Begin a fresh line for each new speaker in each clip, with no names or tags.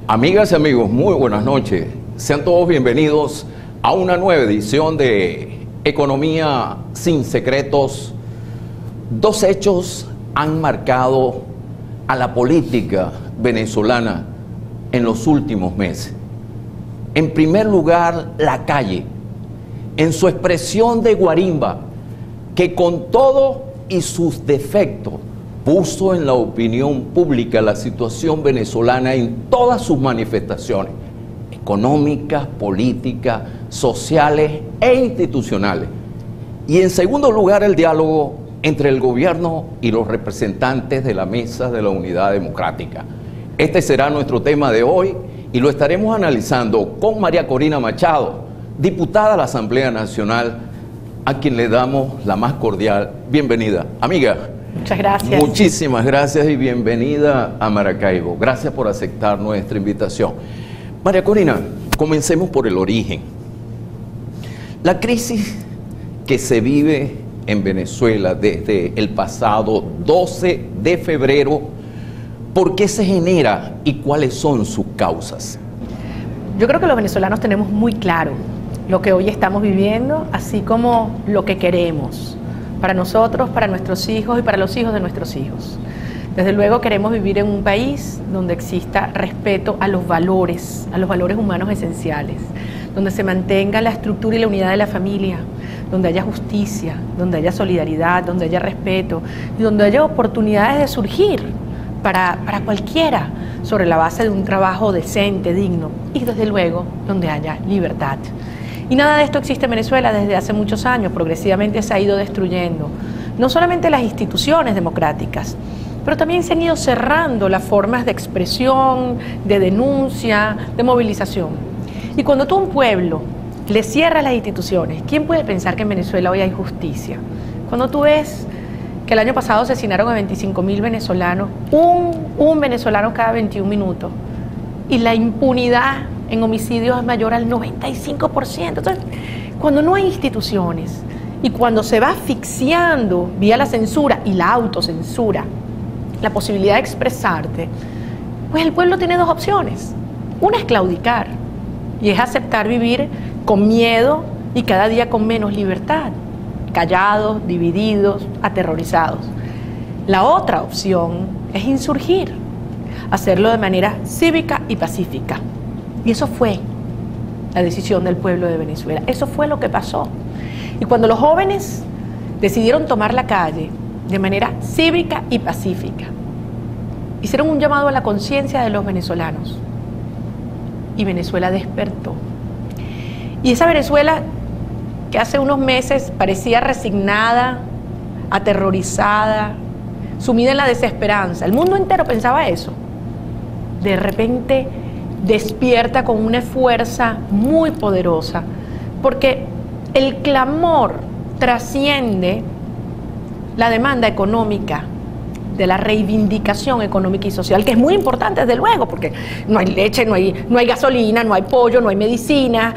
Amigas y amigos, muy buenas noches. Sean todos bienvenidos a una nueva edición de Economía sin Secretos. Dos hechos han marcado a la política venezolana en los últimos meses. En primer lugar, la calle, en su expresión de guarimba, que con todo y sus defectos puso en la opinión pública la situación venezolana en todas sus manifestaciones, económicas, políticas, sociales e institucionales. Y en segundo lugar, el diálogo entre el gobierno y los representantes de la Mesa de la Unidad Democrática. Este será nuestro tema de hoy y lo estaremos analizando con María Corina Machado, diputada a la Asamblea Nacional, a quien le damos la más cordial bienvenida. Amiga,
muchas gracias.
Muchísimas gracias y bienvenida a Maracaibo. Gracias por aceptar nuestra invitación. María Corina, comencemos por el origen. La crisis que se vive en Venezuela desde el pasado 12 de febrero, ¿por qué se genera y cuáles son sus causas?
Yo creo que los venezolanos tenemos muy claro lo que hoy estamos viviendo, así como lo que queremos para nosotros, para nuestros hijos y para los hijos de nuestros hijos. Desde luego queremos vivir en un país donde exista respeto a los valores humanos esenciales, donde se mantenga la estructura y la unidad de la familia, donde haya justicia, donde haya solidaridad, donde haya respeto y donde haya oportunidades de surgir para cualquiera sobre la base de un trabajo decente, digno y desde luego donde haya libertad. Y nada de esto existe en Venezuela desde hace muchos años, progresivamente se ha ido destruyendo, no solamente las instituciones democráticas, pero también se han ido cerrando las formas de expresión, de denuncia, de movilización. Y cuando tú a un pueblo le cierras las instituciones, ¿quién puede pensar que en Venezuela hoy hay justicia? Cuando tú ves que el año pasado asesinaron a 25.000 venezolanos, un venezolano cada 21 minutos, y la impunidad en homicidios es mayor al 95%. Entonces, cuando no hay instituciones y cuando se va asfixiando vía la censura y la autocensura la posibilidad de expresarte, pues el pueblo tiene dos opciones. Una es claudicar y es aceptar vivir con miedo y cada día con menos libertad, callados, divididos, aterrorizados. La otra opción es insurgir, hacerlo de manera cívica y pacífica. Y eso fue la decisión del pueblo de Venezuela. Eso fue lo que pasó. Y cuando los jóvenes decidieron tomar la calle de manera cívica y pacífica, hicieron un llamado a la conciencia de los venezolanos. Y Venezuela despertó. Y esa Venezuela que hace unos meses parecía resignada, aterrorizada, sumida en la desesperanza, el mundo entero pensaba eso, de repente despierta con una fuerza muy poderosa, porque el clamor trasciende la demanda económica, de la reivindicación económica y social, que es muy importante desde luego, porque no hay leche, no hay gasolina, no hay pollo, no hay medicina,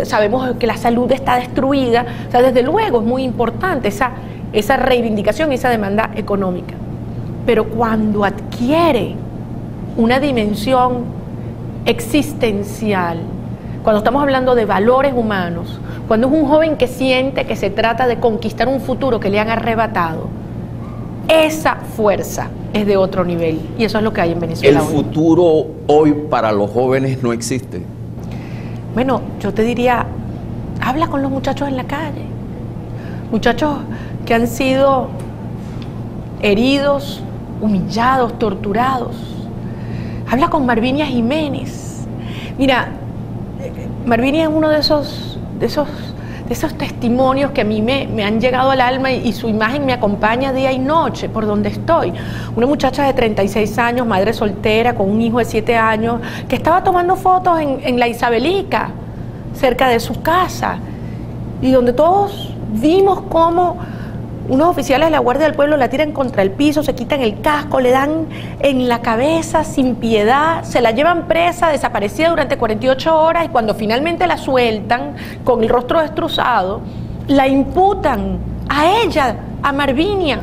sabemos que la salud está destruida, o sea, desde luego es muy importante esa reivindicación y esa demanda económica. Pero cuando adquiere una dimensión existencial, cuando estamos hablando de valores humanos, cuando es un joven que siente que se trata de conquistar un futuro que le han arrebatado, esa fuerza es de otro nivel y eso es lo que hay en Venezuela
hoy. ¿El futuro hoy para los jóvenes no existe?
Bueno, yo te diría, habla con los muchachos en la calle, muchachos que han sido heridos, humillados, torturados. Habla con Marvinia Jiménez. Mira, Marvinia es uno de esos testimonios que a mí me han llegado al alma y su imagen me acompaña día y noche por donde estoy. Una muchacha de 36 años, madre soltera, con un hijo de 7 años, que estaba tomando fotos en la Isabelica, cerca de su casa, y donde todos vimos cómo unos oficiales de la Guardia del Pueblo la tiran contra el piso, se quitan el casco, le dan en la cabeza sin piedad, se la llevan presa, desaparecida durante 48 horas y cuando finalmente la sueltan con el rostro destrozado, la imputan a ella, a Marvinia,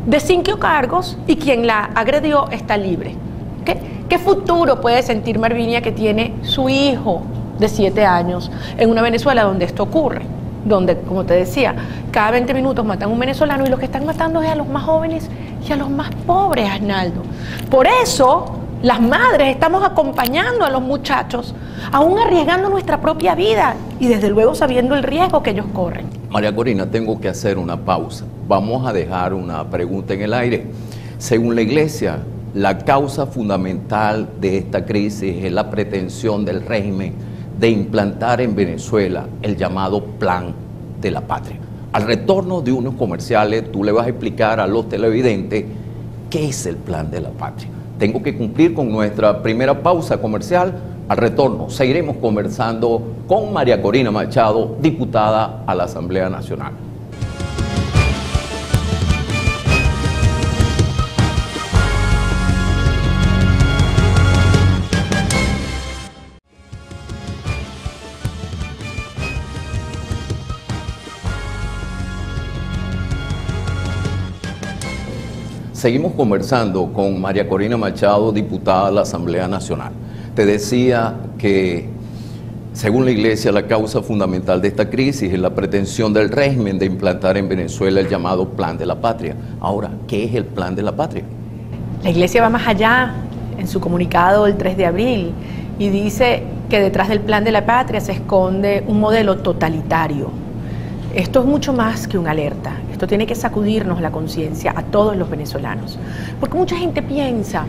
de 5 cargos y quien la agredió está libre. ¿Qué futuro puede sentir Marvinia, que tiene su hijo de 7 años en una Venezuela donde esto ocurre? Donde, como te decía, cada 20 minutos matan a un venezolano, y los que están matando es a los más jóvenes y a los más pobres, Arnaldo. Por eso las madres estamos acompañando a los muchachos, aún arriesgando nuestra propia vida y desde luego sabiendo el riesgo que ellos corren.
María Corina, tengo que hacer una pausa. Vamos a dejar una pregunta en el aire. Según la Iglesia, la causa fundamental de esta crisis es la pretensión del régimen de implantar en Venezuela el llamado Plan de la Patria. Al retorno de unos comerciales, tú le vas a explicar a los televidentes qué es el Plan de la Patria. Tengo que cumplir con nuestra primera pausa comercial. Al retorno seguiremos conversando con María Corina Machado, diputada a la Asamblea Nacional. Seguimos conversando con María Corina Machado, diputada a la Asamblea Nacional. Te decía que, según la Iglesia, la causa fundamental de esta crisis es la pretensión del régimen de implantar en Venezuela el llamado Plan de la Patria. Ahora, ¿qué es el Plan de la Patria?
La Iglesia va más allá en su comunicado del 3 de abril y dice que detrás del Plan de la Patria se esconde un modelo totalitario. Esto es mucho más que una alerta. Esto tiene que sacudirnos la conciencia a todos los venezolanos. Porque mucha gente piensa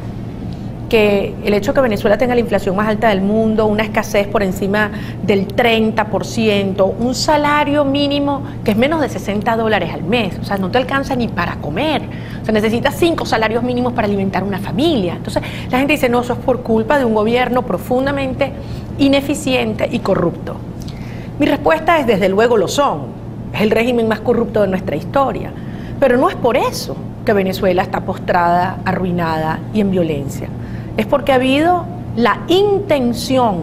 que el hecho de que Venezuela tenga la inflación más alta del mundo, una escasez por encima del 30%, un salario mínimo que es menos de $60 al mes, o sea, no te alcanza ni para comer, o sea, necesitas 5 salarios mínimos para alimentar una familia. Entonces, la gente dice, no, eso es por culpa de un gobierno profundamente ineficiente y corrupto. Mi respuesta es, desde luego lo son. Es el régimen más corrupto de nuestra historia. Pero no es por eso que Venezuela está postrada, arruinada y en violencia. Es porque ha habido la intención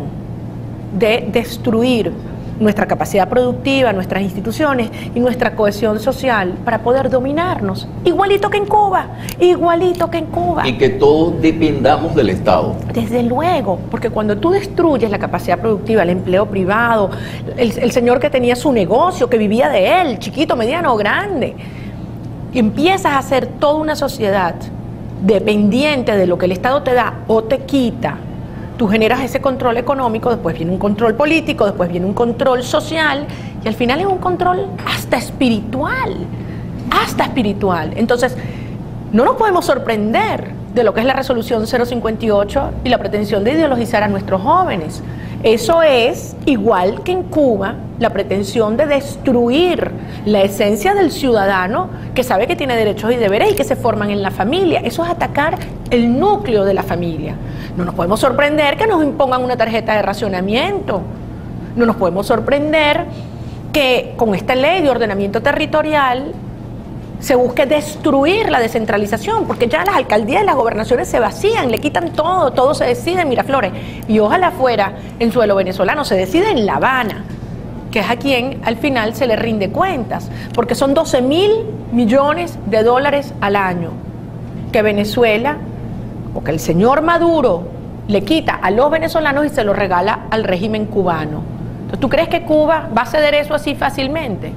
de destruir nuestra capacidad productiva, nuestras instituciones y nuestra cohesión social para poder dominarnos. Igualito que en Cuba, igualito que en Cuba.
Y que todos dependamos del Estado.
Desde luego, porque cuando tú destruyes la capacidad productiva, el empleo privado, el señor que tenía su negocio, que vivía de él, chiquito, mediano o grande, y empiezas a hacer toda una sociedad dependiente de lo que el Estado te da o te quita, tú generas ese control económico, después viene un control político, después viene un control social y al final es un control hasta espiritual, hasta espiritual. Entonces, no nos podemos sorprender de lo que es la resolución 058 y la pretensión de ideologizar a nuestros jóvenes. Eso es, igual que en Cuba, la pretensión de destruir la esencia del ciudadano que sabe que tiene derechos y deberes y que se forman en la familia. Eso es atacar el núcleo de la familia. No nos podemos sorprender que nos impongan una tarjeta de racionamiento. No nos podemos sorprender que con esta ley de ordenamiento territorial se busque destruir la descentralización, porque ya las alcaldías y las gobernaciones se vacían, le quitan todo, todo se decide en Miraflores. Y ojalá fuera en suelo venezolano, se decide en La Habana, que es a quien al final se le rinde cuentas, porque son 12.000 millones de dólares al año que Venezuela, o que el señor Maduro le quita a los venezolanos y se lo regala al régimen cubano. Entonces, ¿tú crees que Cuba va a ceder eso así fácilmente?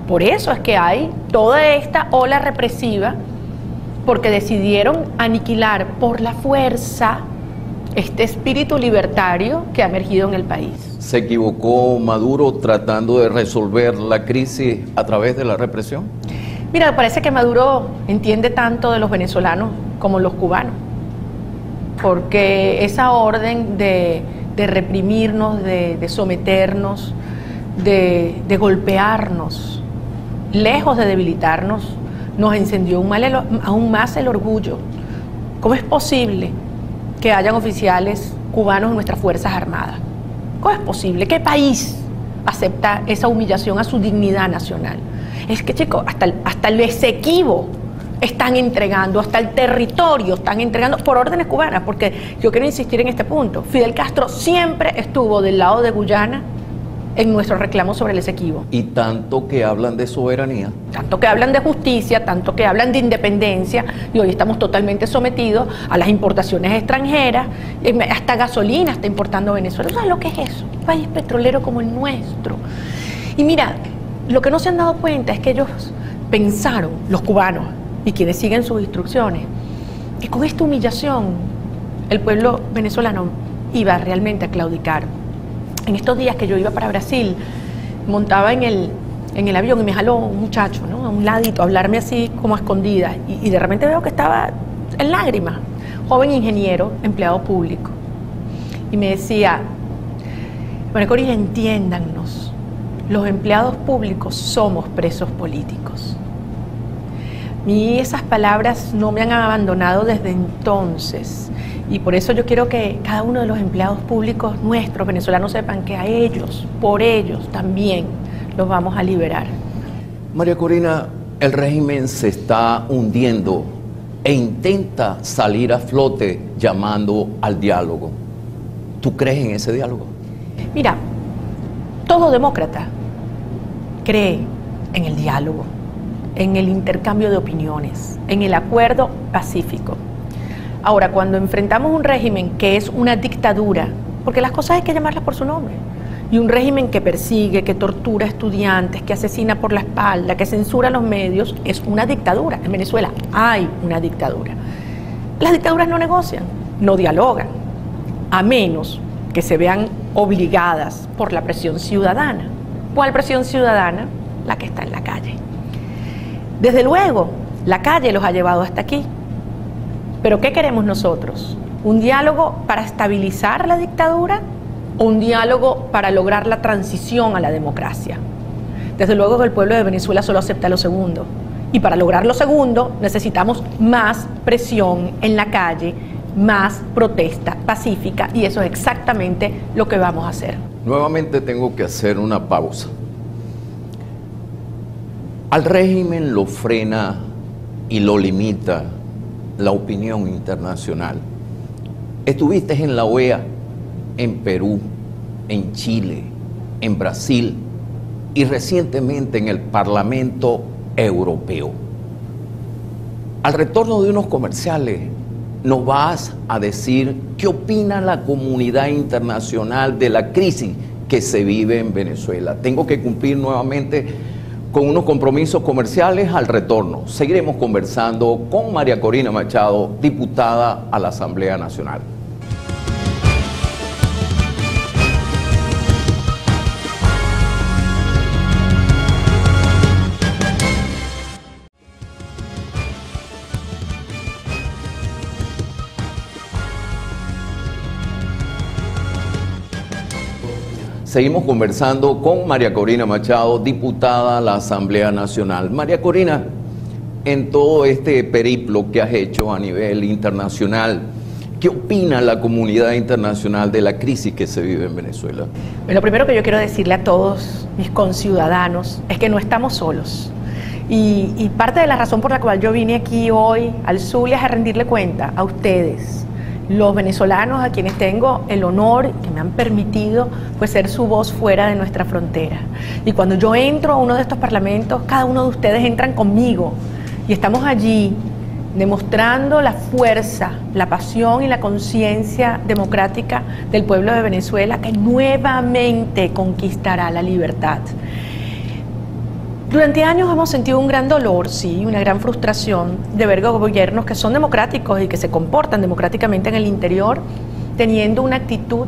Por eso es que hay toda esta ola represiva, porque decidieron aniquilar por la fuerza este espíritu libertario que ha emergido en el país.
¿Se equivocó Maduro tratando de resolver la crisis a través de la represión?
Mira, parece que Maduro entiende tanto de los venezolanos como los cubanos, porque esa orden de reprimirnos, de someternos, de golpearnos, lejos de debilitarnos, nos encendió aún más el orgullo. ¿Cómo es posible que hayan oficiales cubanos en nuestras Fuerzas Armadas? ¿Cómo es posible? ¿Qué país acepta esa humillación a su dignidad nacional? Es que, chicos, hasta el Esequibo están entregando, hasta el territorio están entregando por órdenes cubanas, porque yo quiero insistir en este punto. Fidel Castro siempre estuvo del lado de Guyana en nuestro reclamo sobre el Esequibo.
Y tanto que hablan de soberanía.
Tanto que hablan de justicia, tanto que hablan de independencia, y hoy estamos totalmente sometidos a las importaciones extranjeras, hasta gasolina está importando Venezuela. ¿Sabes lo que es eso? Un país petrolero como el nuestro. Y mira, lo que no se han dado cuenta es que ellos pensaron, los cubanos y quienes siguen sus instrucciones, que con esta humillación el pueblo venezolano iba realmente a claudicar. En estos días que yo iba para Brasil, montaba en el avión y me jaló un muchacho, ¿no?, a un ladito, a hablarme así como a escondidas, y de repente veo que estaba en lágrimas, joven ingeniero, empleado público, y me decía: María Corina, entiéndannos, los empleados públicos somos presos políticos. Y esas palabras no me han abandonado desde entonces. Y por eso yo quiero que cada uno de los empleados públicos nuestros, venezolanos, sepan que a ellos, por ellos también, los vamos a liberar.
María Corina, el régimen se está hundiendo e intenta salir a flote llamando al diálogo. ¿Tú crees en ese diálogo?
Mira, todo demócrata cree en el diálogo, en el intercambio de opiniones, en el acuerdo pacífico. Ahora, cuando enfrentamos un régimen que es una dictadura, porque las cosas hay que llamarlas por su nombre, y un régimen que persigue, que tortura a estudiantes, que asesina por la espalda, que censura los medios, es una dictadura. En Venezuela hay una dictadura. Las dictaduras no negocian, no dialogan, a menos que se vean obligadas por la presión ciudadana. ¿Cuál presión ciudadana? La que está en la calle. Desde luego, la calle los ha llevado hasta aquí. ¿Pero qué queremos nosotros? ¿Un diálogo para estabilizar la dictadura o un diálogo para lograr la transición a la democracia? Desde luego que el pueblo de Venezuela solo acepta lo segundo. Y para lograr lo segundo necesitamos más presión en la calle, más protesta pacífica, y eso es exactamente lo que vamos a hacer.
Nuevamente tengo que hacer una pausa. Al régimen lo frena y lo limita la opinión internacional. Estuviste en la OEA, en Perú, en Chile, en Brasil y recientemente en el Parlamento Europeo. Al retorno de unos comerciales, nos vas a decir qué opina la comunidad internacional de la crisis que se vive en Venezuela. Tengo que cumplir nuevamente con unos compromisos comerciales. Al retorno seguiremos conversando con María Corina Machado, diputada a la Asamblea Nacional. Seguimos conversando con María Corina Machado, diputada a la Asamblea Nacional. María Corina, en todo este periplo que has hecho a nivel internacional, ¿qué opina la comunidad internacional de la crisis que se vive en Venezuela?
Lo primero que yo quiero decirle a todos mis conciudadanos es que no estamos solos. Y parte de la razón por la cual yo vine aquí hoy al Zulia es a rendirle cuenta a ustedes, los venezolanos, a quienes tengo el honor que me han permitido pues ser su voz fuera de nuestra frontera. Y cuando yo entro a uno de estos parlamentos, cada uno de ustedes entran conmigo y estamos allí demostrando la fuerza, la pasión y la conciencia democrática del pueblo de Venezuela, que nuevamente conquistará la libertad. Durante años hemos sentido un gran dolor, sí, una gran frustración de ver gobiernos que son democráticos y que se comportan democráticamente en el interior, teniendo una actitud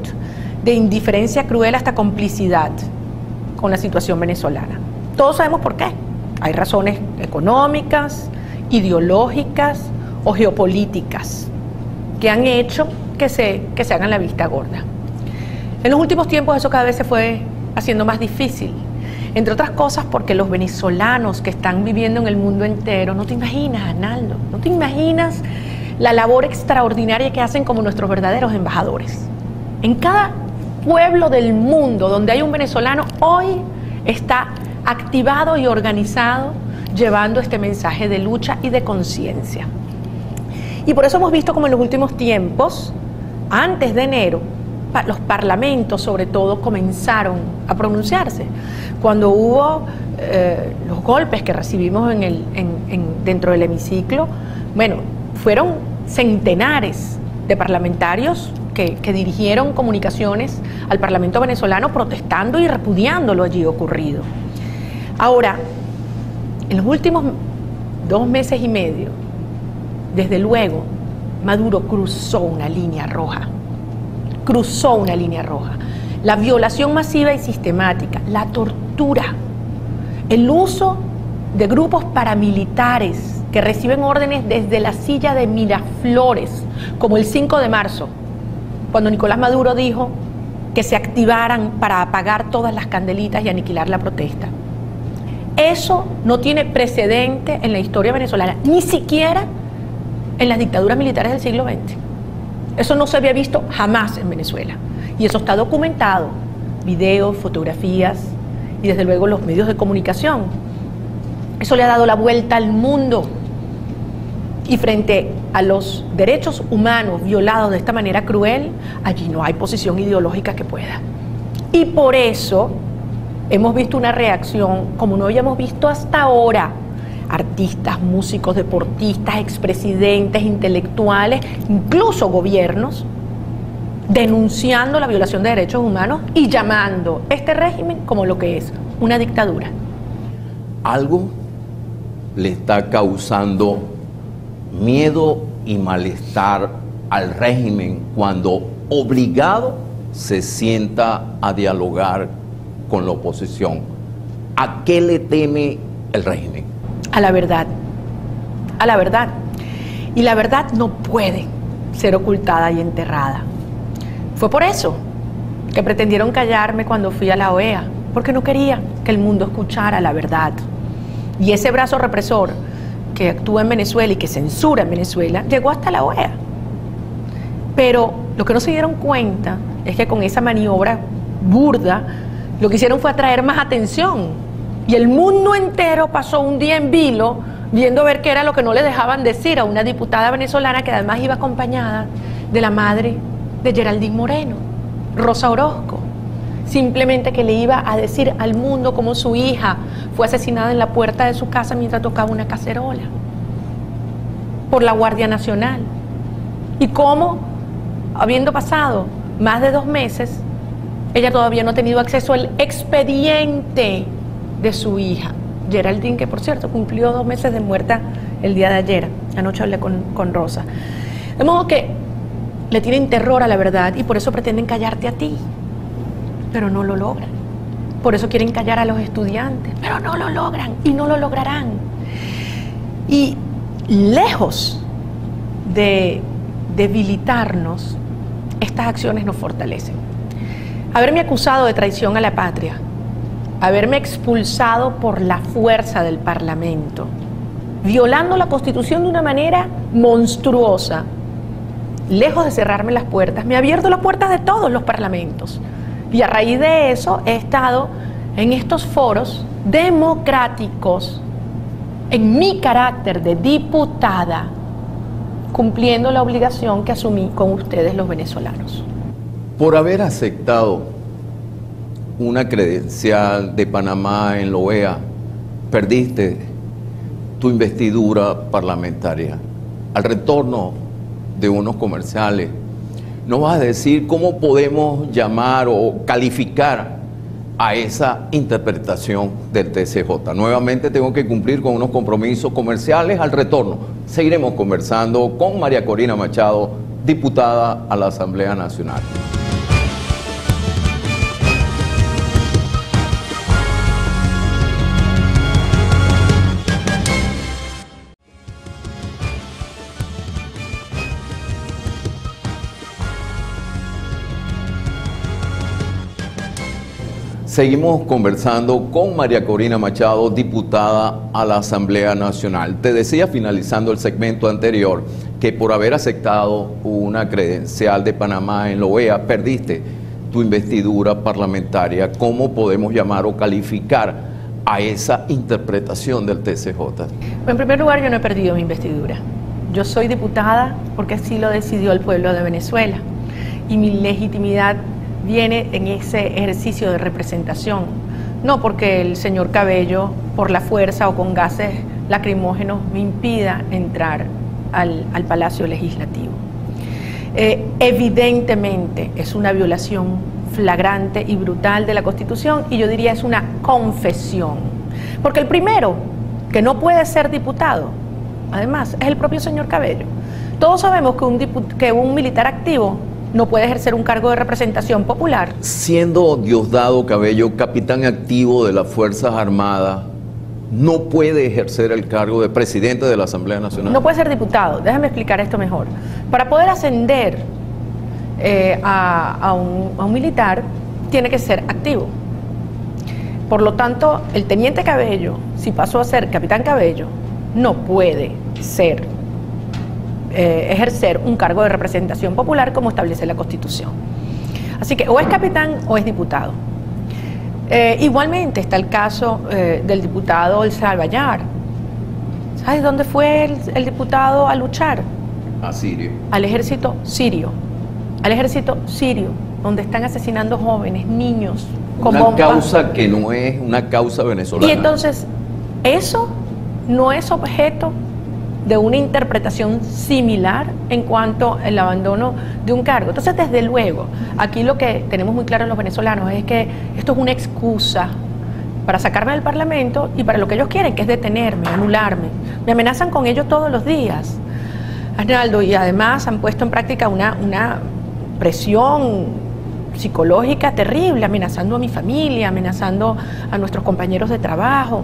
de indiferencia cruel hasta complicidad con la situación venezolana. Todos sabemos por qué. Hay razones económicas, ideológicas o geopolíticas que han hecho que se hagan la vista gorda. En los últimos tiempos eso cada vez se fue haciendo más difícil. Entre otras cosas porque los venezolanos que están viviendo en el mundo entero, no te imaginas, Arnaldo, no te imaginas la labor extraordinaria que hacen como nuestros verdaderos embajadores. En cada pueblo del mundo donde hay un venezolano, hoy está activado y organizado llevando este mensaje de lucha y de conciencia. Y por eso hemos visto como en los últimos tiempos, antes de enero, los parlamentos, sobre todo, comenzaron a pronunciarse. Cuando hubo los golpes que recibimos dentro del hemiciclo, bueno, fueron centenares de parlamentarios que dirigieron comunicaciones al Parlamento venezolano protestando y repudiando lo allí ocurrido. Ahora, en los últimos 2 meses y medio, desde luego, Maduro cruzó una línea roja. Cruzó una línea roja. La violación masiva y sistemática, la tortura, el uso de grupos paramilitares que reciben órdenes desde la silla de Miraflores, como el 5 de marzo, cuando Nicolás Maduro dijo que se activaran para apagar todas las candelitas y aniquilar la protesta. Eso no tiene precedente en la historia venezolana, ni siquiera en las dictaduras militares del siglo XX. Eso no se había visto jamás en Venezuela. Y eso está documentado, videos, fotografías y desde luego los medios de comunicación. Eso le ha dado la vuelta al mundo. Y frente a los derechos humanos violados de esta manera cruel, allí no hay posición ideológica que pueda. Y por eso hemos visto una reacción como no habíamos visto hasta ahora. Artistas, músicos, deportistas, expresidentes, intelectuales, incluso gobiernos, denunciando la violación de derechos humanos y llamando este régimen como lo que es, una dictadura.
Algo le está causando miedo y malestar al régimen cuando obligado se sienta a dialogar con la oposición. ¿A qué le teme el régimen?
A la verdad, a la verdad. Y la verdad no puede ser ocultada y enterrada. Fue por eso que pretendieron callarme cuando fui a la OEA, porque no quería que el mundo escuchara la verdad. Y ese brazo represor que actúa en Venezuela y que censura en Venezuela, llegó hasta la OEA. Pero lo que no se dieron cuenta es que con esa maniobra burda, lo que hicieron fue atraer más atención. Y el mundo entero pasó un día en vilo viendo a ver qué era lo que no le dejaban decir a una diputada venezolana que además iba acompañada de la madre de Geraldine Moreno, Rosa Orozco. Simplemente que le iba a decir al mundo cómo su hija fue asesinada en la puerta de su casa mientras tocaba una cacerola por la Guardia Nacional. Y cómo, habiendo pasado más de 2 meses, ella todavía no ha tenido acceso al expediente de su hija, Geraldine, que por cierto cumplió 2 meses de muerta el día de ayer. Anoche hablé con Rosa. De modo que le tienen terror a la verdad y por eso pretenden callarte a ti, pero no lo logran. Por eso quieren callar a los estudiantes, pero no lo logran y no lo lograrán. Y lejos de debilitarnos, estas acciones nos fortalecen. Haberme acusado de traición a la patria, haberme expulsado por la fuerza del Parlamento, violando la Constitución de una manera monstruosa, lejos de cerrarme las puertas, me ha abierto las puertas de todos los parlamentos. Y a raíz de eso he estado en estos foros democráticos, en mi carácter de diputada, cumpliendo la obligación que asumí con ustedes los venezolanos.
Por haber aceptado una credencial de Panamá en la OEA, perdiste tu investidura parlamentaria. Al retorno de unos comerciales, ¿nos vas a decir cómo podemos llamar o calificar a esa interpretación del TCJ? Nuevamente tengo que cumplir con unos compromisos comerciales. Al retorno seguiremos conversando con María Corina Machado, diputada a la Asamblea Nacional. Seguimos conversando con María Corina Machado, diputada a la Asamblea Nacional. Te decía, finalizando el segmento anterior, que por haber aceptado una credencial de Panamá en la OEA, perdiste tu investidura parlamentaria. ¿Cómo podemos llamar o calificar a esa interpretación del TCJ?
En primer lugar, yo no he perdido mi investidura. Yo soy diputada porque así lo decidió el pueblo de Venezuela. y mi legitimidad viene en ese ejercicio de representación, no porque el señor Cabello, por la fuerza o con gases lacrimógenos, me impida entrar al Palacio Legislativo. Evidentemente es una violación flagrante y brutal de la Constitución, y yo diría es una confesión, porque el primero que no puede ser diputado, además, es el propio señor Cabello. Todos sabemos que un militar activo no puede ejercer un cargo de representación popular.
Siendo Diosdado Cabello capitán activo de las Fuerzas Armadas, no puede ejercer el cargo de presidente de la Asamblea Nacional.
No puede ser diputado. Déjame explicar esto mejor. Para poder ascender a un militar, tiene que ser activo. Por lo tanto, el teniente Cabello, si pasó a ser capitán Cabello, no puede ejercer un cargo de representación popular como establece la Constitución. Así que o es capitán o es diputado. Igualmente está el caso del diputado El Salvador. ¿Sabes dónde fue el diputado a luchar?
A Siria.
Al ejército sirio. Al ejército sirio, donde están asesinando jóvenes, niños, con
una
bombas.
Causa que no es una causa venezolana.
Y entonces, eso no es objeto de una interpretación similar en cuanto al abandono de un cargo. Entonces, desde luego, aquí lo que tenemos muy claro los venezolanos es que esto es una excusa para sacarme del Parlamento y para lo que ellos quieren, que es detenerme, anularme. Me amenazan con ello todos los días, Arnaldo, y además han puesto en práctica una presión psicológica terrible, amenazando a mi familia, amenazando a nuestros compañeros de trabajo,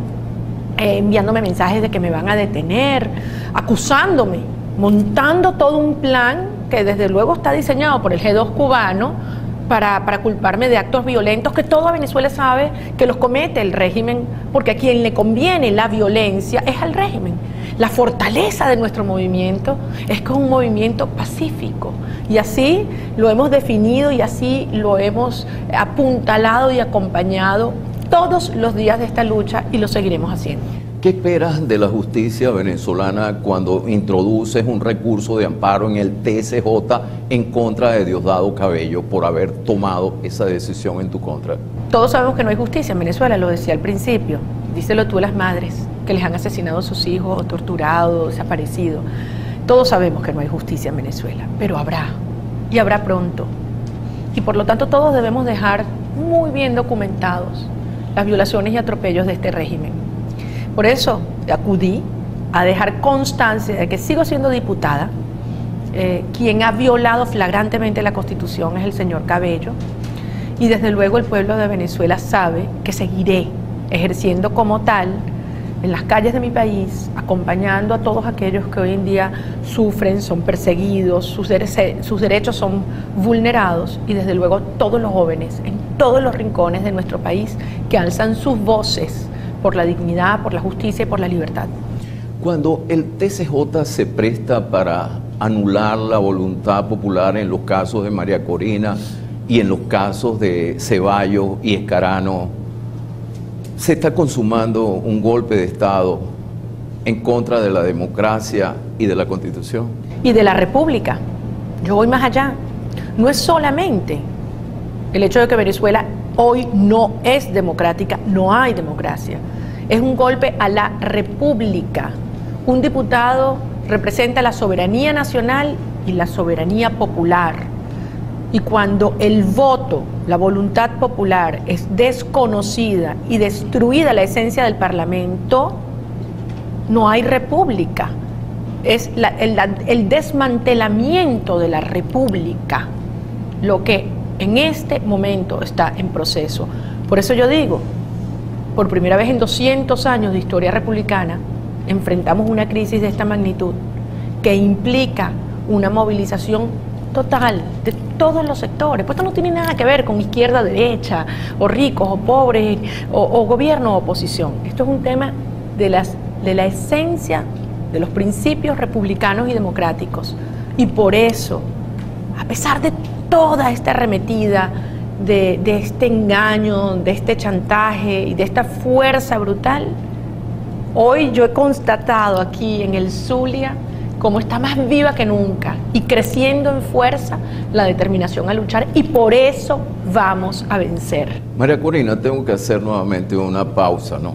enviándome mensajes de que me van a detener, acusándome, montando todo un plan que desde luego está diseñado por el G2 cubano para culparme de actos violentos que toda Venezuela sabe que los comete el régimen, porque a quien le conviene la violencia es al régimen. La fortaleza de nuestro movimiento es que es un movimiento pacífico, y así lo hemos definido y así lo hemos apuntalado y acompañado todos los días de esta lucha, y lo seguiremos haciendo.
¿Qué esperas de la justicia venezolana cuando introduces un recurso de amparo en el TSJ en contra de Diosdado Cabello por haber tomado esa decisión en tu contra?
Todos sabemos que no hay justicia en Venezuela, lo decía al principio. Díselo tú a las madres que les han asesinado a sus hijos, o torturado, o desaparecido. Todos sabemos que no hay justicia en Venezuela, pero habrá, y habrá pronto. Y por lo tanto todos debemos dejar muy bien documentados las violaciones y atropellos de este régimen. Por eso acudí a dejar constancia de que sigo siendo diputada. Quien ha violado flagrantemente la Constitución es el señor Cabello, y desde luego el pueblo de Venezuela sabe que seguiré ejerciendo como tal en las calles de mi país, acompañando a todos aquellos que hoy en día sufren, son perseguidos, sus derechos son vulnerados, y desde luego todos los jóvenes en todos los rincones de nuestro país que alzan sus voces por la dignidad, por la justicia y por la libertad.
Cuando el TSJ se presta para anular la voluntad popular en los casos de María Corina y en los casos de Ceballos y Escarano, se está consumando un golpe de Estado en contra de la democracia y de la Constitución.
Y de la República. Yo voy más allá. No es solamente el hecho de que Venezuela hoy no es democrática, no hay democracia. Es un golpe a la República. Un diputado representa la soberanía nacional y la soberanía popular. Y cuando el voto, la voluntad popular, es desconocida y destruida la esencia del Parlamento, no hay república. Es el desmantelamiento de la República lo que en este momento está en proceso. Por eso yo digo, por primera vez en 200 años de historia republicana, enfrentamos una crisis de esta magnitud que implica una movilización total de todos los sectores. Pues esto no tiene nada que ver con izquierda, derecha, o ricos, o pobres, o gobierno, o oposición. Esto es un tema de la esencia de los principios republicanos y democráticos. Y por eso, a pesar de toda esta arremetida, de este engaño, de este chantaje y de esta fuerza brutal, hoy yo he constatado aquí en el Zulia cómo está más viva que nunca y creciendo en fuerza la determinación a luchar, y por eso vamos a vencer.
María Corina, tengo que hacer nuevamente una pausa, ¿no?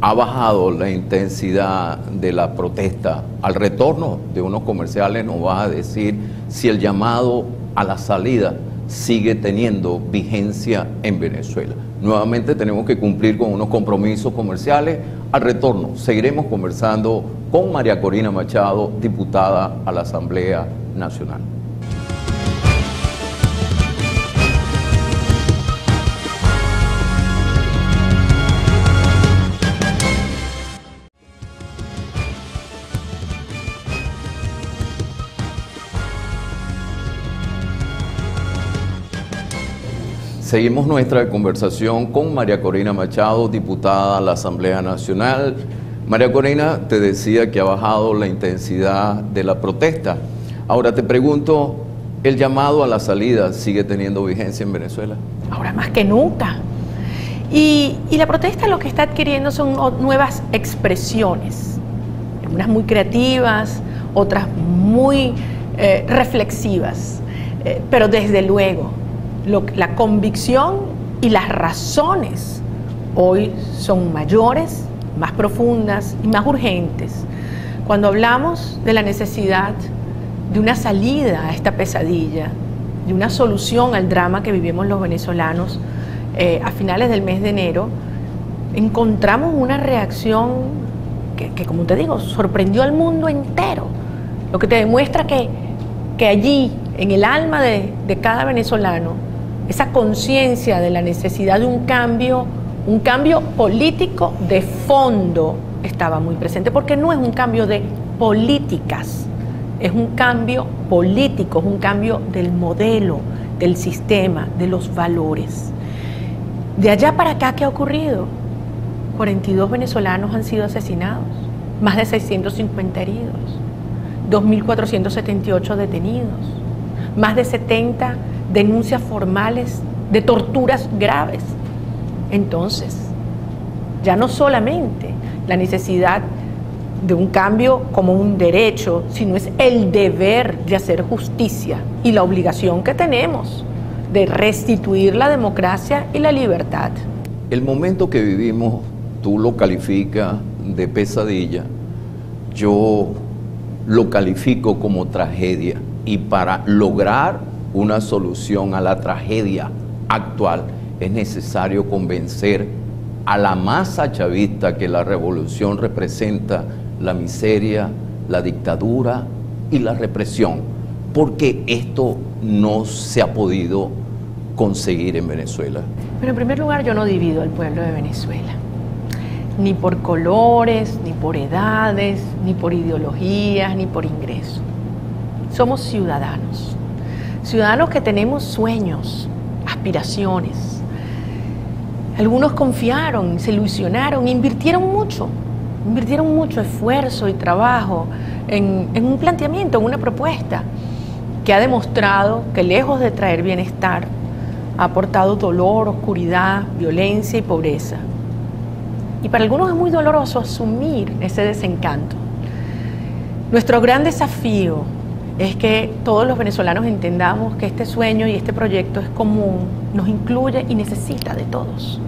Ha bajado la intensidad de la protesta. Al retorno de unos comerciales nos vas a decir si el llamado a la salida sigue teniendo vigencia en Venezuela. Nuevamente tenemos que cumplir con unos compromisos comerciales. Al retorno seguiremos conversando con María Corina Machado, diputada a la Asamblea Nacional. Seguimos nuestra conversación con María Corina Machado, diputada a la Asamblea Nacional. María Corina, te decía que ha bajado la intensidad de la protesta. Ahora te pregunto, ¿el llamado a la salida sigue teniendo vigencia en Venezuela?
Ahora más que nunca. Y la protesta lo que está adquiriendo son nuevas expresiones, unas muy creativas, otras muy reflexivas, pero desde luego la convicción y las razones hoy son mayores, más profundas y más urgentes. Cuando hablamos de la necesidad de una salida a esta pesadilla, de una solución al drama que vivimos los venezolanos, a finales del mes de enero, encontramos una reacción que, como te digo, sorprendió al mundo entero, lo que te demuestra que allí, en el alma de cada venezolano, esa conciencia de la necesidad de un cambio político de fondo estaba muy presente, porque no es un cambio de políticas, es un cambio político, es un cambio del modelo, del sistema, de los valores. De allá para acá, ¿qué ha ocurrido? 42 venezolanos han sido asesinados, más de 650 heridos, 2.478 detenidos, más de 70 denuncias formales de torturas graves. Entonces, ya no solamente la necesidad de un cambio como un derecho, sino es el deber de hacer justicia y la obligación que tenemos de restituir la democracia y la libertad.
El momento que vivimos, tú lo calificas de pesadilla, yo lo califico como tragedia, y para lograr una solución a la tragedia actual es necesario convencer a la masa chavista que la revolución representa la miseria, la dictadura y la represión, porque esto no se ha podido conseguir en Venezuela.
Pero en primer lugar, yo no divido al pueblo de Venezuela, ni por colores, ni por edades, ni por ideologías, ni por ingreso. Somos ciudadanos, ciudadanos que tenemos sueños, aspiraciones. Algunos confiaron, se ilusionaron, invirtieron mucho esfuerzo y trabajo en un planteamiento, en una propuesta que ha demostrado que, lejos de traer bienestar, ha aportado dolor, oscuridad, violencia y pobreza. Y para algunos es muy doloroso asumir ese desencanto. Nuestro gran desafío es que todos los venezolanos entendamos que este sueño y este proyecto es común, nos incluye y necesita de todos.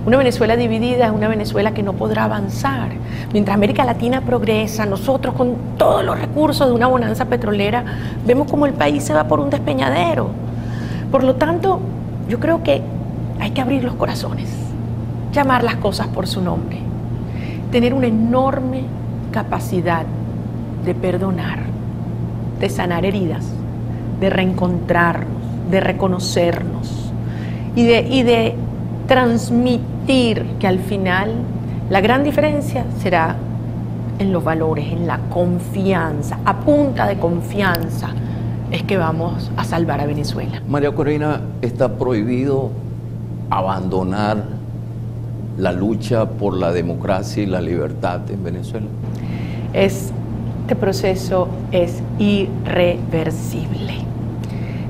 Una Venezuela dividida es una Venezuela que no podrá avanzar. Mientras América Latina progresa, nosotros con todos los recursos de una bonanza petrolera, vemos como el país se va por un despeñadero. Por lo tanto, yo creo que hay que abrir los corazones, llamar las cosas por su nombre, tener una enorme capacidad de perdonar, de sanar heridas, de reencontrarnos, de reconocernos y de transmitir que al final la gran diferencia será en los valores, en la confianza. A punta de confianza es que vamos a salvar a Venezuela.
María Corina, ¿está prohibido abandonar la lucha por la democracia y la libertad en Venezuela?
Este proceso es irreversible.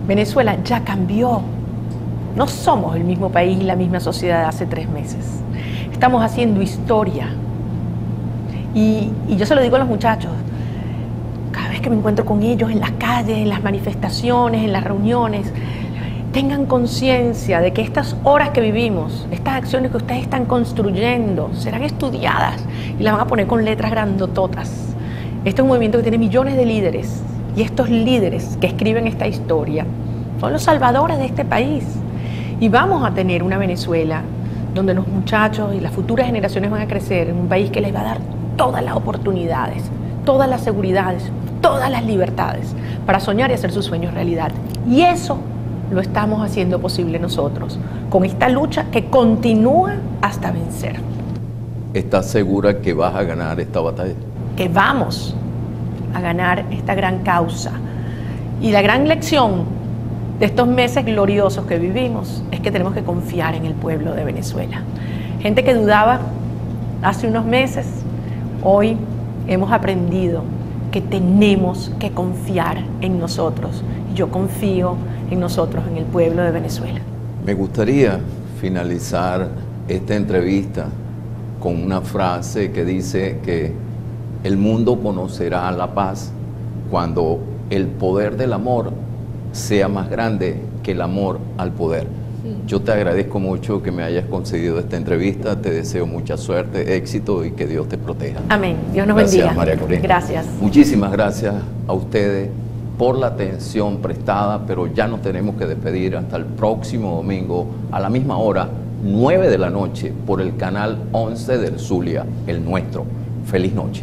Venezuela ya cambió. No somos el mismo país y la misma sociedad de hace 3 meses. Estamos haciendo historia. Y yo se lo digo a los muchachos, que me encuentro con ellos en las calles, en las manifestaciones, en las reuniones, tengan conciencia de que estas horas que vivimos, estas acciones que ustedes están construyendo, serán estudiadas y las van a poner con letras grandototas. Este es un movimiento que tiene millones de líderes, y estos líderes que escriben esta historia son los salvadores de este país. Y vamos a tener una Venezuela donde los muchachos y las futuras generaciones van a crecer en un país que les va a dar todas las oportunidades, todas las seguridades, todas las libertades para soñar y hacer sus sueños realidad. Y eso lo estamos haciendo posible nosotros, con esta lucha que continúa hasta vencer.
¿Estás segura que vas a ganar esta batalla?
Que vamos a ganar esta gran causa. Y la gran lección de estos meses gloriosos que vivimos es que tenemos que confiar en el pueblo de Venezuela. Gente que dudaba hace unos meses, hoy hemos aprendido que tenemos que confiar en nosotros. Yo confío en nosotros, en el pueblo de Venezuela.
Me gustaría finalizar esta entrevista con una frase que dice que el mundo conocerá la paz cuando el poder del amor sea más grande que el amor al poder. Yo te agradezco mucho que me hayas concedido esta entrevista, te deseo mucha suerte, éxito y que Dios te proteja.
Amén. Dios nos
Gracias,
bendiga.
María Corina.
Gracias.
Muchísimas gracias a ustedes por la atención prestada, pero ya nos tenemos que despedir hasta el próximo domingo a la misma hora, 9 de la noche, por el canal 11 del Zulia, el nuestro. Feliz noche.